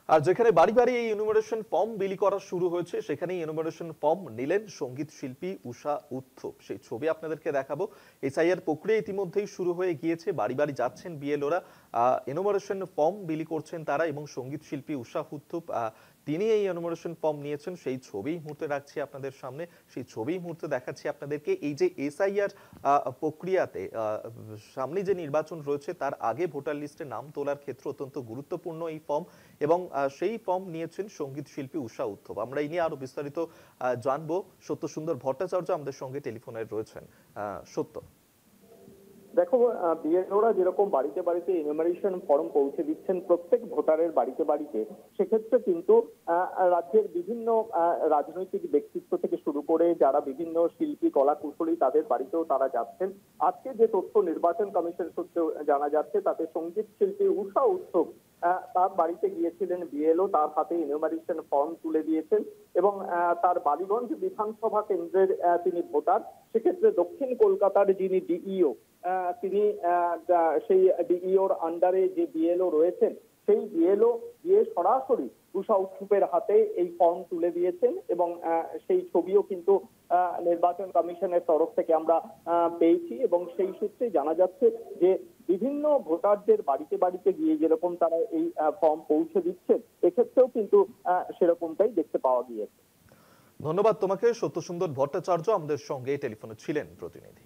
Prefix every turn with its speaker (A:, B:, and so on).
A: আর যেখানে বাড়ি বাড়ি এই এনুমারেশন ফর্ম বিলি করা শুরু হয়েছে, সেখানেই এনুমারেশন ফর্ম নিলেন সঙ্গীত শিল্পী উষা উত্থুপ। সেই ছবি আপনাদেরকে দেখাবো। এসআইআর প্রক্রিয়া ইতিমধ্যেই শুরু হয়ে গিয়েছে, বাড়ি বাড়ি যাচ্ছেন বিএলওরা, এনুমারেশন ফর্ম বিলি করছেন তারা, এবং সঙ্গীত শিল্পী উষা উত্থুপ তিনি এই এনুমারেশন ফর্ম নিয়েছেন। সেই ছবি মুহূর্তে রাখছি আপনাদের সামনে, সেই ছবি মুহূর্তে দেখাচ্ছি আপনাদেরকে। এই যে এসআইআর প্রক্রিয়াতে সামনে যে নির্বাচন রয়েছে তার আগে ভোটার লিস্টে নাম তোলার ক্ষেত্রে অত্যন্ত গুরুত্বপূর্ণ এই ফর্ম, এবং সেই ফর্ম নিয়েছেন সঙ্গীত শিল্পী উষা উত্থুপ। আমরা এই নিয়ে আরো বিস্তারিত জানবো। সত্য সুন্দর ভট্টাচার্য আমাদের সঙ্গে টেলিফোনে রয়েছেন। সত্য,
B: দেখো, বিএলওরা যেরকম বাড়িতে বাড়িতে এনুমারেশন ফর্ম পৌঁছে দিচ্ছেন প্রত্যেক ভোটারের বাড়িতে বাড়িতে, সেক্ষেত্রে কিন্তু রাজ্যের বিভিন্ন রাজনৈতিক ব্যক্তিত্ব থেকে শুরু করে যারা বিভিন্ন শিল্পী কলা কুশলী তাদের বাড়িতেও তারা যাচ্ছেন। আজকে যে তথ্য নির্বাচন কমিশন সূত্রে জানা যাচ্ছে, তাতে সঙ্গীত শিল্পী উষা উত্থুপ তার বাড়িতে গিয়েছিলেন বিএলও, তার হাতে এনুমারেশন ফর্ম তুলে দিয়েছেন এবং তার বালিগঞ্জ বিধানসভা কেন্দ্রের তিনি ভোটার। সেক্ষেত্রে দক্ষিণ কলকাতার যিনি ডিইও, তিনি সেই ডিইওর আন্ডারে যে বিএলও রয়েছেন, সেই বিএলও গিয়ে সরাসরি উষা উত্থুপের হাতে এই ফর্ম তুলে দিয়েছেন এবং সেই ছবিও কিন্তু নির্বাচন কমিশনের তরফ থেকে আমরা পেয়েছি। এবং সেই সূত্রে জানা যাচ্ছে যে বিভিন্ন ভোটারদের বাড়িতে বাড়িতে গিয়ে যেরকম তারা এই ফর্ম পৌঁছে দিচ্ছেন, এক্ষেত্রেও কিন্তু সেরকমটাই দেখতে পাওয়া গিয়েছে।
A: ধন্যবাদ তোমাকে। সত্য সুন্দর ভট্টাচার্য আমাদের সঙ্গে টেলিফোনে ছিলেন প্রতিনিধি।